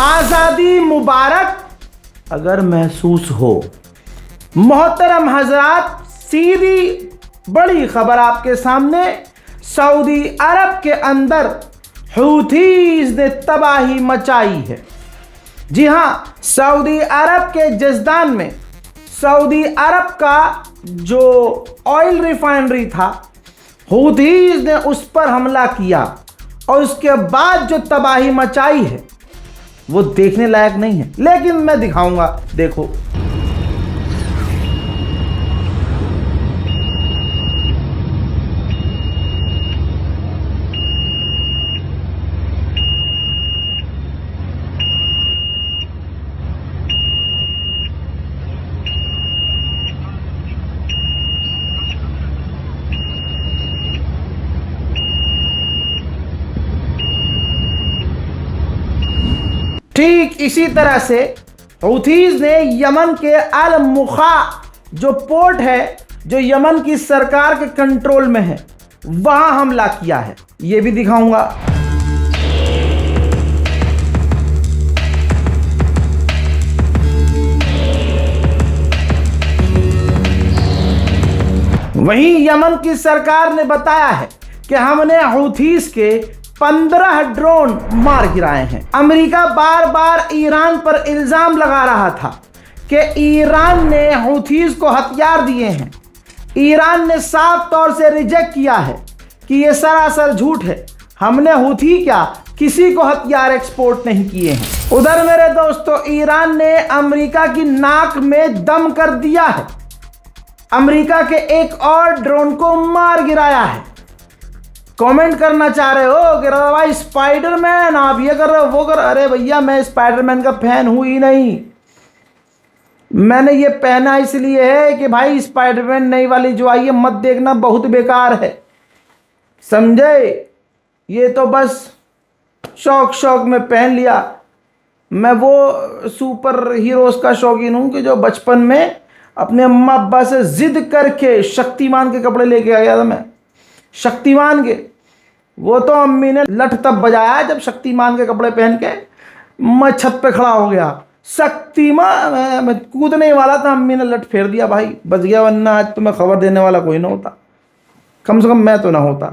आज़ादी मुबारक अगर महसूस हो। मोहतरम हजरात, सीधी बड़ी खबर आपके सामने। सऊदी अरब के अंदर हूथीज ने तबाही मचाई है। जी हां, सऊदी अरब के जज़दान में सऊदी अरब का जो ऑयल रिफाइनरी था, हूथीज ने उस पर हमला किया और उसके बाद जो तबाही मचाई है वो देखने लायक नहीं है, लेकिन मैं दिखाऊंगा, देखो। ठीक इसी तरह से हूथीज ने यमन के अल मुखा जो पोर्ट है, जो यमन की सरकार के कंट्रोल में है, वहां हमला किया है। यह भी दिखाऊंगा। वहीं यमन की सरकार ने बताया है कि हमने हूथीज के 15 ड्रोन मार गिराए हैं। अमेरिका बार बार ईरान पर इल्जाम लगा रहा था कि ईरान ने हूथीज को हथियार दिए हैं। ईरान ने साफ तौर से रिजेक्ट किया है कि यह सरासर झूठ है। हमने हूथी क्या, किसी को हथियार एक्सपोर्ट नहीं किए हैं। उधर मेरे दोस्तों, ईरान ने अमेरिका की नाक में दम कर दिया है। अमेरिका के एक और ड्रोन को मार गिराया है। कमेंट करना चाह रहे हो कि भाई स्पाइडरमैन आप ये कर रहे हो, वो कर। अरे भैया, मैं स्पाइडरमैन का फैन हूं ही नहीं। मैंने ये पहना इसलिए है कि भाई स्पाइडरमैन नई वाली जो आई है मत देखना, बहुत बेकार है, समझे। ये तो बस शौक में पहन लिया। मैं वो सुपर हीरोज का शौकीन हूं कि जो बचपन में अपने अम्मा अब्बा से जिद करके शक्तिमान के कपड़े लेके आ गया था। मैं शक्तिमान के, वो तो अम्मी ने लठ तब बजाया जब शक्तिमान के कपड़े पहन के मैं छत पे खड़ा हो गया। शक्तिमान, मैं कूदने वाला था, अम्मी ने लठ फेर दिया, भाई बच गया, वरना आज तो मैं खबर देने वाला कोई ना होता, कम से कम मैं तो ना होता।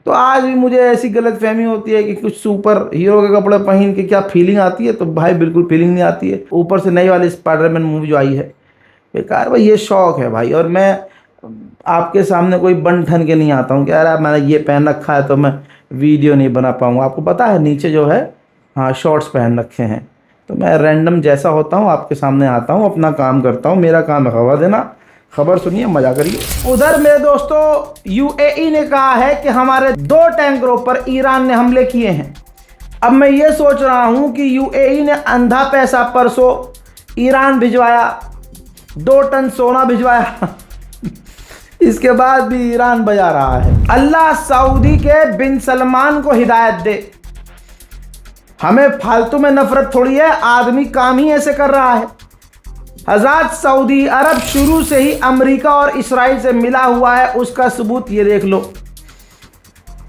तो आज भी मुझे ऐसी गलत फहमी होती है कि कुछ सुपर हीरो के कपड़े पहन के क्या फीलिंग आती है, तो भाई बिल्कुल फीलिंग नहीं आती है। ऊपर से नई वाली स्पाइडरमैन मूवी जो आई है, बेकार। भाई ये शौक है भाई, और मैं आपके सामने कोई बन ठन के नहीं आता हूँ कि यार मैंने ये पहन रखा है तो मैं वीडियो नहीं बना पाऊँगा। आपको पता है नीचे जो है, हाँ, शॉर्ट्स पहन रखे हैं। तो मैं रैंडम जैसा होता हूँ आपके सामने आता हूँ, अपना काम करता हूँ। मेरा काम है खबर देना। खबर सुनिए, मजा करिए। उधर मेरे दोस्तों, यूएई ने कहा है कि हमारे 2 टैंकरों पर ईरान ने हमले किए हैं। अब मैं ये सोच रहा हूँ कि यूएई ने अंधा पैसा परसों ईरान भिजवाया, 2 टन सोना भिजवाया, इसके बाद भी ईरान बजा रहा है। अल्लाह सऊदी के बिन सलमान को हिदायत दे। हमें फालतू में नफरत थोड़ी है, आदमी काम ही ऐसे कर रहा है। हज़रात, सऊदी अरब शुरू से ही अमेरिका और इसराइल से मिला हुआ है, उसका सबूत ये देख लो।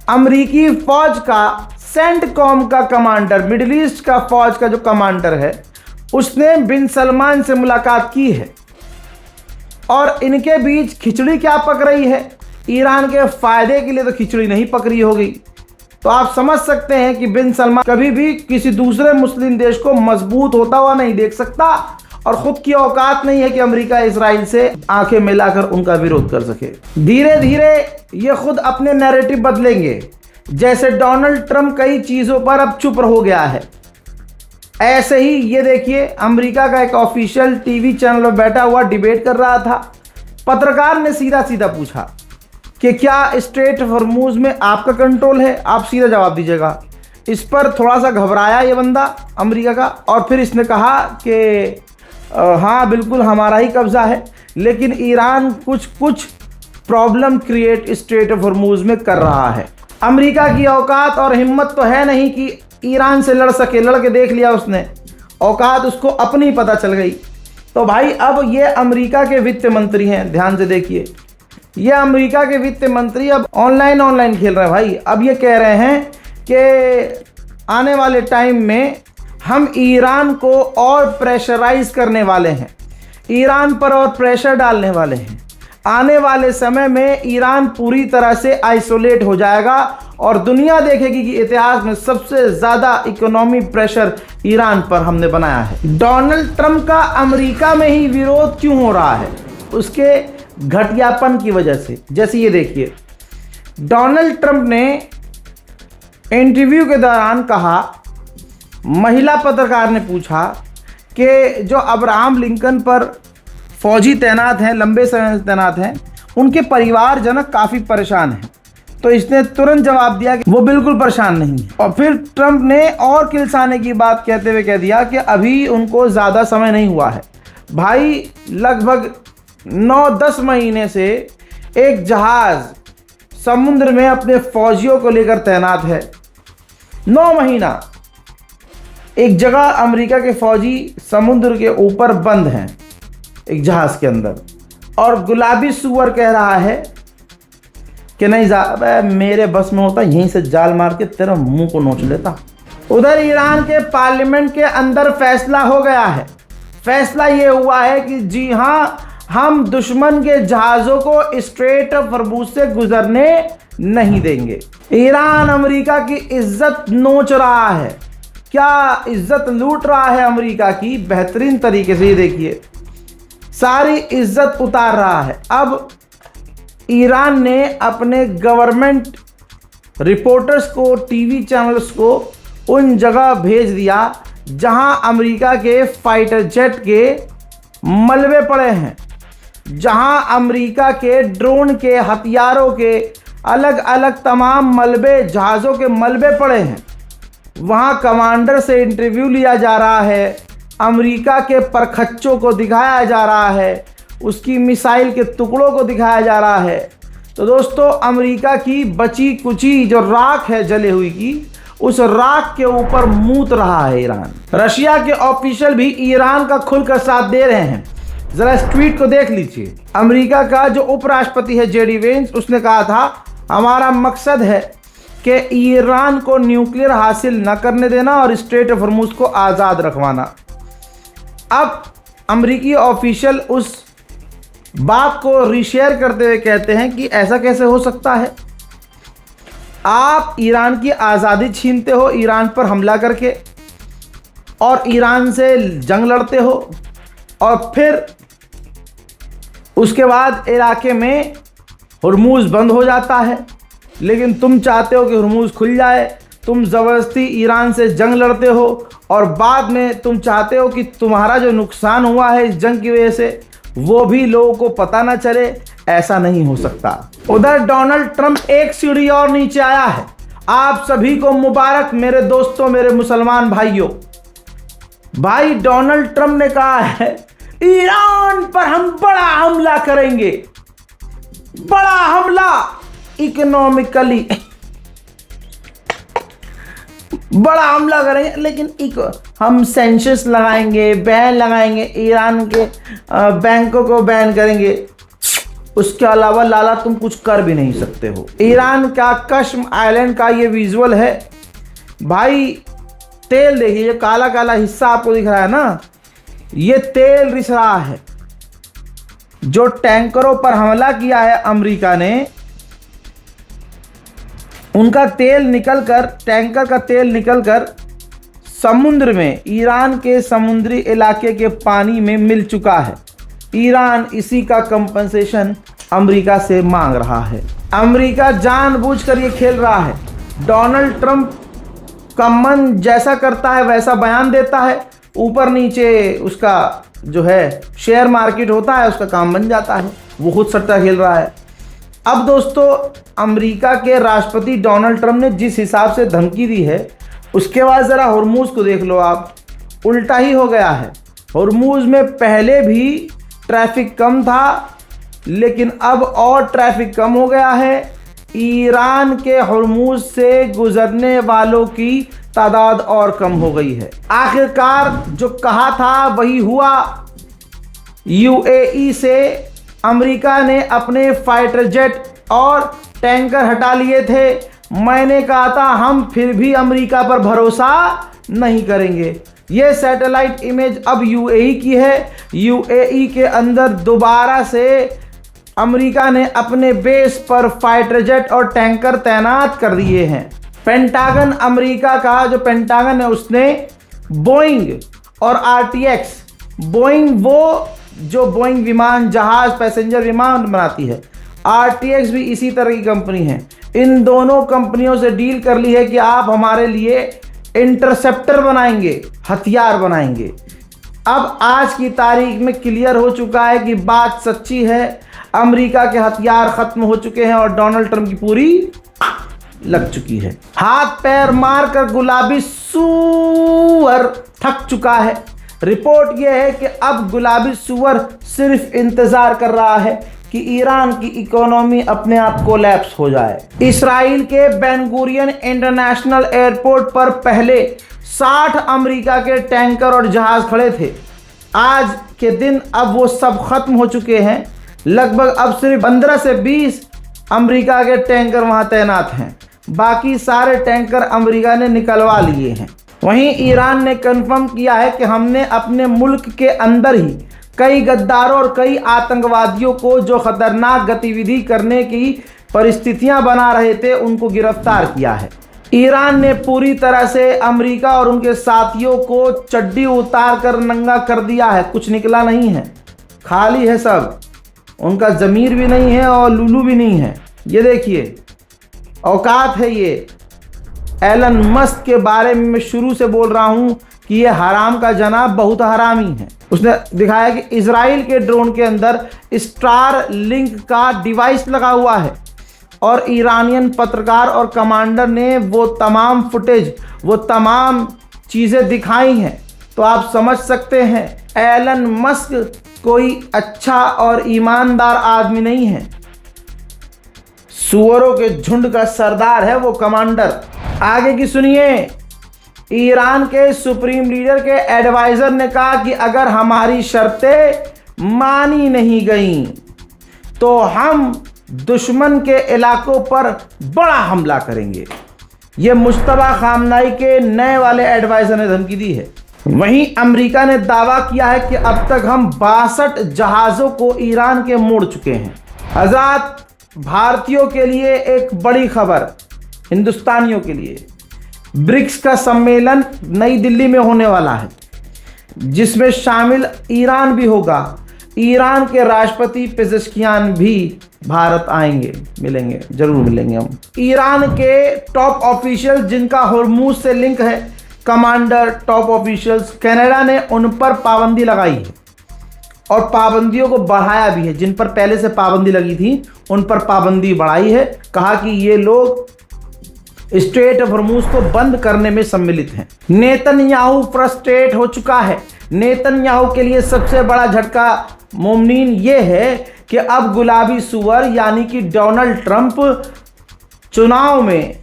अमेरिकी फौज का सेंटकॉम का कमांडर, मिडिल ईस्ट का फौज का जो कमांडर है, उसने बिन सलमान से मुलाकात की है और इनके बीच खिचड़ी क्या पक रही है। ईरान के फायदे के लिए तो खिचड़ी नहीं पक रही होगी। तो आप समझ सकते हैं कि बिन सलमान कभी भी किसी दूसरे मुस्लिम देश को मजबूत होता हुआ नहीं देख सकता, और खुद की औकात नहीं है कि अमेरिका इसराइल से आंखें मिलाकर उनका विरोध कर सके। धीरे धीरे ये खुद अपने नैरेटिव बदलेंगे। जैसे डोनाल्ड ट्रंप कई चीज़ों पर अब चुप हो गया है, ऐसे ही ये देखिए, अमेरिका का एक ऑफिशियल टीवी चैनल पर बैठा हुआ डिबेट कर रहा था। पत्रकार ने सीधा सीधा पूछा कि क्या स्ट्रेट हॉर्मुज़ में आपका कंट्रोल है, आप सीधा जवाब दीजिएगा। इस पर थोड़ा सा घबराया ये बंदा अमेरिका का, और फिर इसने कहा कि हाँ बिल्कुल हमारा ही कब्ज़ा है, लेकिन ईरान कुछ problem create straight of Hormuz में कर रहा है। अमेरिका की औकात और हिम्मत तो है नहीं कि ईरान से लड़ सके। लड़ के देख लिया उसने, औकात उसको अपनी पता चल गई। तो भाई अब ये अमेरिका के वित्त मंत्री हैं, ध्यान से देखिए, ये अमेरिका के वित्त मंत्री अब ऑनलाइन खेल रहे हैं भाई। अब ये कह रहे हैं कि आने वाले टाइम में हम ईरान को और प्रेशराइज करने वाले हैं, ईरान पर और प्रेशर डालने वाले हैं। आने वाले समय में ईरान पूरी तरह से आइसोलेट हो जाएगा और दुनिया देखेगी कि इतिहास में सबसे ज़्यादा इकोनॉमी प्रेशर ईरान पर हमने बनाया है। डोनाल्ड ट्रंप का अमेरिका में ही विरोध क्यों हो रहा है? उसके घटियापन की वजह से। जैसे ये देखिए, डोनाल्ड ट्रंप ने इंटरव्यू के दौरान कहा, महिला पत्रकार ने पूछा कि जो अब्राहम लिंकन पर फौजी तैनात हैं, लंबे समय से तैनात हैं, उनके परिवारजनक काफ़ी परेशान हैं। तो इसने तुरंत जवाब दिया कि वो बिल्कुल परेशान नहीं है। और फिर ट्रंप ने और किलसाने की बात कहते हुए कह दिया कि अभी उनको ज़्यादा समय नहीं हुआ है। भाई, लगभग 9-10 महीने से एक जहाज़ समुद्र में अपने फौजियों को लेकर तैनात है। 9 महीना एक जगह अमेरिका के फौजी समुद्र के ऊपर बंद हैं, एक जहाज़ के अंदर, और गुलाबी सुअर कह रहा है कि नहीं मेरे बस में होता, यहीं से जाल मार के तेरा मुंह को नोच लेता। उधर ईरान के पार्लियामेंट के अंदर फैसला हो गया है। फैसला ये हुआ है कि जी हाँ, हम दुश्मन के जहाज़ों को स्ट्रेट ऑफ हॉर्मुज़ से गुजरने नहीं देंगे। ईरान अमेरिका की इज्जत नोच रहा है, क्या इज्जत लूट रहा है अमेरिका की, बेहतरीन तरीके से। ये देखिए, सारी इज्जत उतार रहा है। अब ईरान ने अपने गवर्नमेंट रिपोर्टर्स को, टीवी चैनल्स को उन जगह भेज दिया जहां अमेरिका के फाइटर जेट के मलबे पड़े हैं, जहां अमेरिका के ड्रोन के, हथियारों के अलग अलग तमाम मलबे, जहाज़ों के मलबे पड़े हैं। वहां कमांडर से इंटरव्यू लिया जा रहा है, अमेरिका के परखच्चों को दिखाया जा रहा है, उसकी मिसाइल के टुकड़ों को दिखाया जा रहा है। तो दोस्तों, अमेरिका की बची कुची जो राख है जले हुई की, उस राख के ऊपर मूत रहा है ईरान। रशिया के ऑफिशियल भी ईरान का खुलकर साथ दे रहे हैं। जरा इस ट्वीट को देख लीजिए। अमेरिका का जो उपराष्ट्रपति है जेडी वेंस, उसने कहा था हमारा मकसद है कि ईरान को न्यूक्लियर हासिल न करने देना और स्ट्रेट ऑफ हॉर्मुज़ को आज़ाद रखवाना। अब अमेरिकी ऑफिशियल उस बात को रीशेयर करते हुए कहते हैं कि ऐसा कैसे हो सकता है, आप ईरान की आज़ादी छीनते हो ईरान पर हमला करके, और ईरान से जंग लड़ते हो, और फिर उसके बाद इलाके में हॉर्मुज़ बंद हो जाता है, लेकिन तुम चाहते हो कि हॉर्मुज़ खुल जाए। तुम ज़बरदस्ती ईरान से जंग लड़ते हो और बाद में तुम चाहते हो कि तुम्हारा जो नुकसान हुआ है इस जंग की वजह से वो भी लोगों को पता ना चले। ऐसा नहीं हो सकता। उधर डोनाल्ड ट्रंप एक सीढ़ी और नीचे आया है। आप सभी को मुबारक मेरे दोस्तों, मेरे मुसलमान भाइयों। भाई, डोनाल्ड ट्रंप ने कहा है ईरान पर हम बड़ा हमला करेंगे, बड़ा हमला, इकोनॉमिकली बड़ा हमला करेंगे, लेकिन हम सेंसस लगाएंगे, बैन लगाएंगे, ईरान के बैंकों को बैन करेंगे। उसके अलावा लाला तुम कुछ कर भी नहीं सकते हो। ईरान का कश्म आइलैंड का ये विजुअल है भाई। तेल देखिए, ये काला काला हिस्सा आपको दिख रहा है ना, ये तेल रिस रहा है। जो टैंकरों पर हमला किया है अमेरिका ने, उनका तेल निकलकर, टैंकर का तेल निकलकर समुद्र में, ईरान के समुद्री इलाके के पानी में मिल चुका है। ईरान इसी का कंपनसेशन अमेरिका से मांग रहा है। अमेरिका जानबूझकर ये खेल रहा है। डोनाल्ड ट्रंप का मन जैसा करता है वैसा बयान देता है, ऊपर नीचे उसका जो है शेयर मार्केट होता है, उसका काम बन जाता है। वो खुद सट्टा खेल रहा है। अब दोस्तों, अमेरिका के राष्ट्रपति डोनाल्ड ट्रंप ने जिस हिसाब से धमकी दी है, उसके बाद ज़रा हॉर्मुज़ को देख लो आप, उल्टा ही हो गया है। हॉर्मुज़ में पहले भी ट्रैफिक कम था, लेकिन अब और ट्रैफिक कम हो गया है। ईरान के हॉर्मुज़ से गुजरने वालों की तादाद और कम हो गई है। आखिरकार जो कहा था वही हुआ। यूएई से अमेरिका ने अपने फाइटर जेट और टैंकर हटा लिए थे। मैंने कहा था हम फिर भी अमेरिका पर भरोसा नहीं करेंगे। ये सैटेलाइट इमेज अब यूएई की है। यूएई के अंदर दोबारा से अमेरिका ने अपने बेस पर फाइटर जेट और टैंकर तैनात कर दिए हैं। पेंटागन, अमेरिका का जो पेंटागन है, उसने बोइंग और आरटीएक्स, बोइंग वो जो बोइंग विमान जहाज पैसेंजर विमान बनाती है, आरटीएक्स भी इसी तरह की कंपनी है, इन दोनों कंपनियों से डील कर ली है कि आप हमारे लिए इंटरसेप्टर बनाएंगे, हथियार बनाएंगे। अब आज की तारीख में क्लियर हो चुका है कि बात सच्ची है, अमेरिका के हथियार खत्म हो चुके हैं और डोनाल्ड ट्रंप की पूरी लग चुकी है। हाथ पैर मारकर गुलाबी सूअर थक चुका है। रिपोर्ट यह है कि अब गुलाबी सूअर सिर्फ इंतजार कर रहा है कि ईरान की इकोनॉमी अपने आप कोलैप्स हो जाए। इसराइल के बेन गुरियन इंटरनेशनल एयरपोर्ट पर पहले 60 अमेरिका के टैंकर और जहाज खड़े थे। आज के दिन अब वो सब खत्म हो चुके हैं। लगभग अब सिर्फ 15 से 20 अमेरिका के टैंकर वहां तैनात हैं। बाकी सारे टैंकर अमेरिका ने निकलवा लिए हैं। वहीं ईरान ने कंफर्म किया है कि हमने अपने मुल्क के अंदर ही कई गद्दारों और कई आतंकवादियों को जो खतरनाक गतिविधि करने की परिस्थितियां बना रहे थे, उनको गिरफ्तार किया है। ईरान ने पूरी तरह से अमेरिका और उनके साथियों को चड्डी उतार कर नंगा कर दिया है। कुछ निकला नहीं है, खाली है सब। उनका ज़मीर भी नहीं है और लुलू भी नहीं है। ये देखिए, औकात है ये। एलन मस्क के बारे में मैं शुरू से बोल रहा हूं कि ये हराम का जनाब बहुत हरामी है। उसने दिखाया कि इजराइल के ड्रोन के अंदर स्टार लिंक का डिवाइस लगा हुआ है और ईरानियन पत्रकार और कमांडर ने वो तमाम फुटेज, वो तमाम चीज़ें दिखाई हैं। तो आप समझ सकते हैं एलन मस्क कोई अच्छा और ईमानदार आदमी नहीं है। सुअरों के झुंड का सरदार है वो कमांडर। आगे की सुनिए। ईरान के सुप्रीम लीडर के एडवाइजर ने कहा कि अगर हमारी शर्तें मानी नहीं गईं तो हम दुश्मन के इलाकों पर बड़ा हमला करेंगे। ये मुश्तबा खामनाई के नए वाले एडवाइजर ने धमकी दी है। वहीं अमेरिका ने दावा किया है कि अब तक हम 62 जहाज़ों को ईरान के मोड़ चुके हैं। हज़रात, भारतीयों के लिए एक बड़ी खबर, हिंदुस्तानियों के लिए, ब्रिक्स का सम्मेलन नई दिल्ली में होने वाला है, जिसमें शामिल ईरान भी होगा। ईरान के राष्ट्रपति पेजेश्कियान भी भारत आएंगे, मिलेंगे, जरूर मिलेंगे हम। ईरान के टॉप ऑफिशियल जिनका हॉर्मूज से लिंक है, कमांडर, टॉप ऑफिशियल्स, कनाडा ने उन पर पाबंदी लगाई है और पाबंदियों को बढ़ाया भी है। जिन पर पहले से पाबंदी लगी थी उन पर पाबंदी बढ़ाई है। कहा कि ये लोग स्ट्रेट ऑफ हॉर्मूज को बंद करने में सम्मिलित हैं। नेतन्याहू फ्रस्ट्रेट हो चुका है। नेतन्याहू के लिए सबसे बड़ा झटका मोमनीन ये है कि अब गुलाबी सुअर यानी कि डोनाल्ड ट्रंप चुनाव में,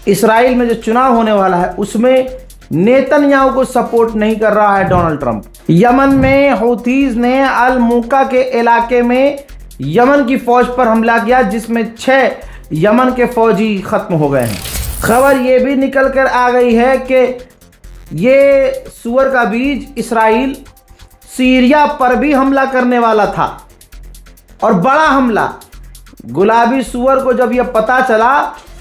इसराइल में जो चुनाव होने वाला है उसमें नेतन्याहू को सपोर्ट नहीं कर रहा है डोनाल्ड ट्रंप। यमन में हौथीज ने अल मुक्का के इलाके में यमन की फौज पर हमला किया, जिसमें 6 यमन के फौजी खत्म हो गए हैं। खबर ये भी निकल कर आ गई है कि ये सुअर का बीज इसराइल सीरिया पर भी हमला करने वाला था और बड़ा हमला। गुलाबी सुअर को जब यह पता चला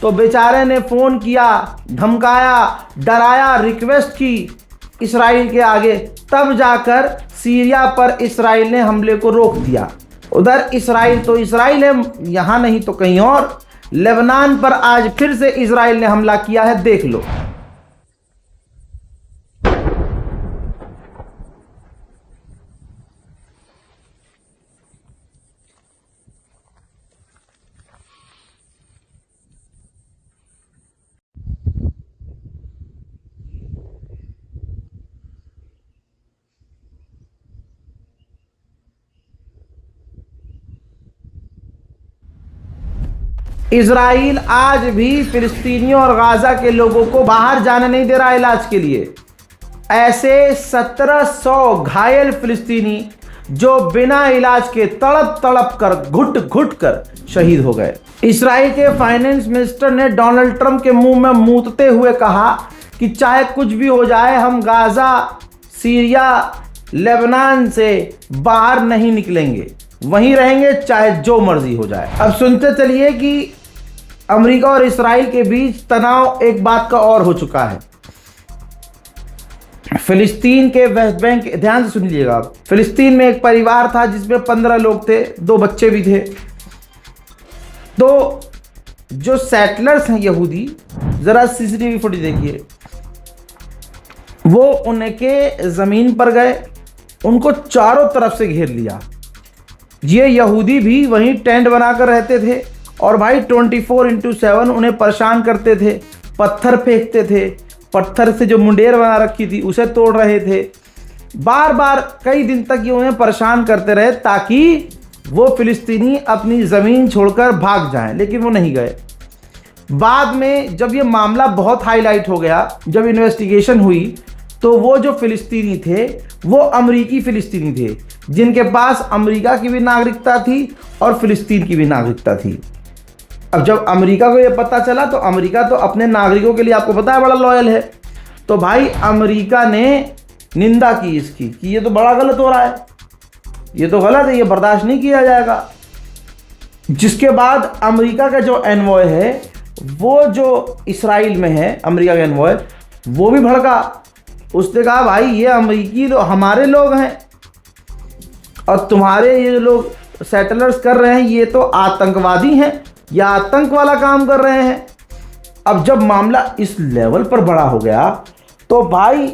तो बेचारे ने फ़ोन किया, धमकाया, डराया, रिक्वेस्ट की इसराइल के आगे, तब जाकर सीरिया पर इसराइल ने हमले को रोक दिया। उधर इसराइल तो इसराइल है, यहाँ नहीं तो कहीं और। लेबनान पर आज फिर से इसराइल ने हमला किया है, देख लो। इजराइल आज भी फिलिस्तीनियों और गाजा के लोगों को बाहर जाने नहीं दे रहा इलाज के लिए। ऐसे 1700 घायल फिलिस्तीनी जो बिना इलाज के तड़प तड़प कर, घुट घुट कर शहीद हो गए। इजराइल के फाइनेंस मिनिस्टर ने डोनाल्ड ट्रंप के मुंह में मूतते हुए कहा कि चाहे कुछ भी हो जाए हम गाज़ा, सीरिया, लेबनान से बाहर नहीं निकलेंगे, वहीं रहेंगे चाहे जो मर्जी हो जाए। अब सुनते चलिए कि अमेरिका और इस्राइल के बीच तनाव एक बात का और हो चुका है। फिलिस्तीन के वेस्ट बैंक, ध्यान से सुन लीजिएगा आप। फिलिस्तीन में एक परिवार था जिसमें 15 लोग थे, 2 बच्चे भी थे। तो जो सेटलर्स हैं यहूदी, जरा सीसीटीवी फुटेज देखिए, वो उनके जमीन पर गए, उनको चारों तरफ से घेर लिया। ये यहूदी भी वहीं टेंट बनाकर रहते थे और भाई 24/7 उन्हें परेशान करते थे, पत्थर फेंकते थे, पत्थर से जो मुंडेर बना रखी थी उसे तोड़ रहे थे। बार बार कई दिन तक ये उन्हें परेशान करते रहे ताकि वो फिलिस्तीनी अपनी ज़मीन छोड़कर भाग जाएं, लेकिन वो नहीं गए। बाद में जब ये मामला बहुत हाईलाइट हो गया, जब इन्वेस्टिगेशन हुई, तो वो जो फिलिस्तीनी थे वो अमरीकी फिलिस्तीनी थे, जिनके पास अमेरिका की भी नागरिकता थी और फिलिस्तीन की भी नागरिकता थी। अब जब अमेरिका को ये पता चला, तो अमेरिका तो अपने नागरिकों के लिए आपको पता है बड़ा लॉयल है, तो भाई अमेरिका ने निंदा की इसकी कि ये तो बड़ा गलत हो रहा है, ये तो गलत है, ये बर्दाश्त नहीं किया जाएगा। जिसके बाद अमेरिका का जो एनवॉय है, वो जो इस्राइल में है, अमेरिका का एनवॉय, वो भी भड़का। उसने कहा भाई ये अमेरिकी लोग हमारे लोग हैं और तुम्हारे ये जो लोग सेटलर्स कर रहे हैं ये तो आतंकवादी हैं या आतंक वाला काम कर रहे हैं। अब जब मामला इस लेवल पर बड़ा हो गया तो भाई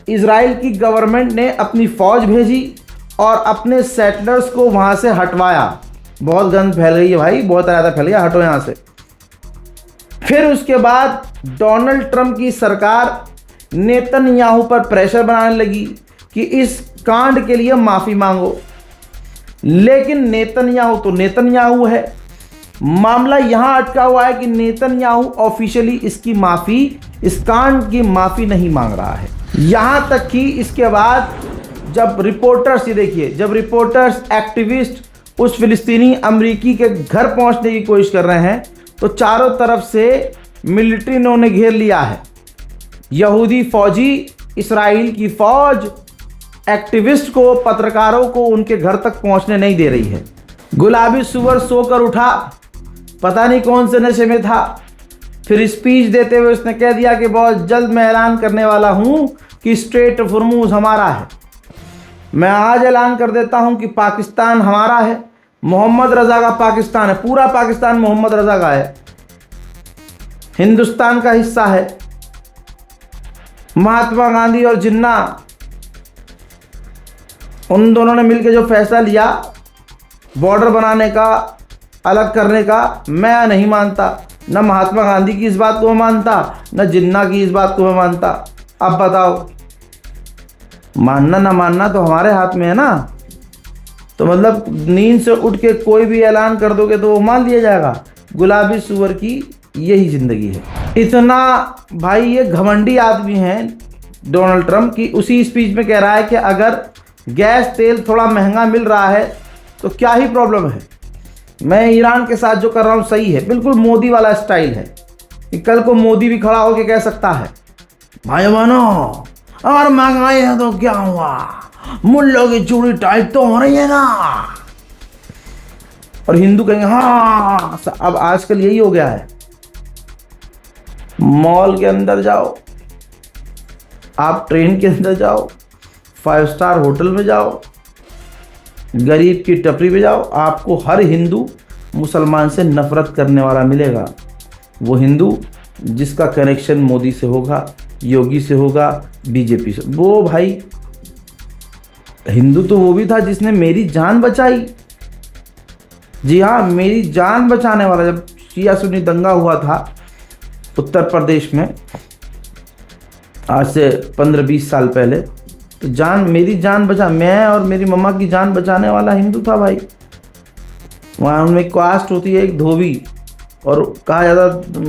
इजराइल की गवर्नमेंट ने अपनी फ़ौज भेजी और अपने सेटलर्स को वहाँ से हटवाया। बहुत गंद फैल गई है भाई, बहुत ज़्यादा फैल गया, हटो यहाँ से। फिर उसके बाद डोनाल्ड ट्रंप की सरकार नेतन्याहू पर प्रेशर बनाने लगी कि इस कांड के लिए माफ़ी मांगो, लेकिन नेतन्याहू तो नेतन्याहू है। मामला यहाँ अटका हुआ है कि नेतन्याहू ऑफिशियली इसकी माफ़ी, इस कांड की माफ़ी नहीं मांग रहा है। यहाँ तक कि इसके बाद जब रिपोर्टर्स, ये देखिए, जब रिपोर्टर्स, एक्टिविस्ट उस फिलिस्तीनी अमरीकी के घर पहुँचने की कोशिश कर रहे हैं तो चारों तरफ से मिलिट्री ने उन्हें घेर लिया है। यहूदी फौजी, इस्राइल की फौज एक्टिविस्ट को, पत्रकारों को उनके घर तक पहुंचने नहीं दे रही है। गुलाबी सुअर सोकर उठा, पता नहीं कौन से नशे में था, फिर स्पीच देते हुए उसने कह दिया कि बहुत जल्द मैं ऐलान करने वाला हूं कि स्ट्रेट ऑफ हॉर्मुज़ हमारा है। मैं आज ऐलान कर देता हूं कि पाकिस्तान हमारा है, मोहम्मद रज़ा का पाकिस्तान है, पूरा पाकिस्तान मोहम्मद रज़ा का है, हिंदुस्तान का हिस्सा है। महात्मा गांधी और जिन्ना, उन दोनों ने मिलकर जो फैसला लिया बॉर्डर बनाने का, अलग करने का, मैं नहीं मानता। न महात्मा गांधी की इस बात को मैं मानता, न जिन्ना की इस बात को मैं मानता। अब बताओ, मानना ना मानना तो हमारे हाथ में है ना। तो मतलब नींद से उठ के कोई भी ऐलान कर दोगे तो वो मान लिया जाएगा। गुलाबी सुअर की यही ज़िंदगी है। इतना भाई ये घमंडी आदमी हैं डोनाल्ड ट्रंप की, उसी स्पीच में कह रहा है कि अगर गैस तेल थोड़ा महंगा मिल रहा है तो क्या ही प्रॉब्लम है, मैं ईरान के साथ जो कर रहा हूँ सही है। बिल्कुल मोदी वाला स्टाइल है कि कल को मोदी भी खड़ा होकर कह सकता है भाई बहनों और महंगाई है तो क्या हुआ, मुल्लों की चूड़ी टाइट तो हो रही है ना। और हिंदू कहेंगे हाँ। अब आजकल यही हो गया है, मॉल के अंदर जाओ, आप ट्रेन के अंदर जाओ, 5 स्टार होटल में जाओ, गरीब की टपरी पे जाओ, आपको हर हिंदू मुसलमान से नफरत करने वाला मिलेगा। वो हिंदू जिसका कनेक्शन मोदी से होगा, योगी से होगा, बीजेपी से। वो भाई हिंदू तो वो भी था जिसने मेरी जान बचाई। जी हाँ, मेरी जान बचाने वाला। जब शिया सुन्नी दंगा हुआ था उत्तर प्रदेश में आज से 15-20 साल पहले, तो मेरी जान बचा, मैं और मेरी मम्मा की जान बचाने वाला हिंदू था भाई। वहाँ उनमें कास्ट होती है एक धोबी, और कहा जाता,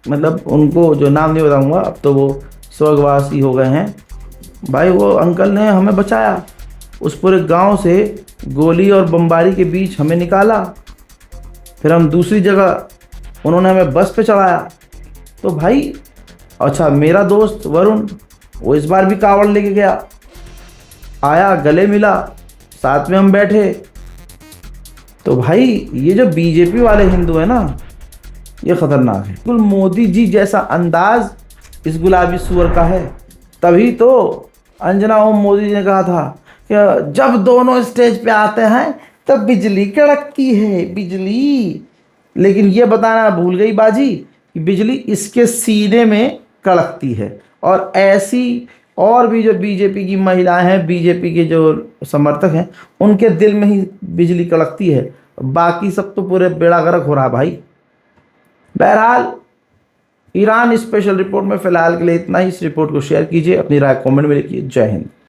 मतलब उनको जो नाम नहीं बताऊंगा, अब तो वो स्वर्गवासी हो गए हैं भाई। वो अंकल ने हमें बचाया, उस पूरे गांव से गोली और बमबारी के बीच हमें निकाला। फिर हम दूसरी जगह, उन्होंने हमें बस पे चढ़ाया। तो भाई अच्छा, मेरा दोस्त वरुण, वो इस बार भी कावड़ लेके गया, आया, गले मिला, साथ में हम बैठे। तो भाई ये जो बीजेपी वाले हिंदू है ना, ये खतरनाक है। बिल्कुल मोदी जी जैसा अंदाज इस गुलाबी सुअर का है। तभी तो अंजना ओम मोदी जी ने कहा था कि जब दोनों स्टेज पे आते हैं तब बिजली कड़कती है, बिजली। लेकिन ये बताना भूल गई बाजी कि बिजली इसके सीने में कड़कती है। और ऐसी और भी जो बीजेपी की महिलाएं हैं, बीजेपी के जो समर्थक हैं, उनके दिल में ही बिजली कड़कती है। बाकी सब तो पूरे बेड़ा गर्क हो रहा भाई। बहरहाल ईरान स्पेशल रिपोर्ट में फिलहाल के लिए इतना ही। इस रिपोर्ट को शेयर कीजिए, अपनी राय कमेंट में लिखिए। जय हिंद।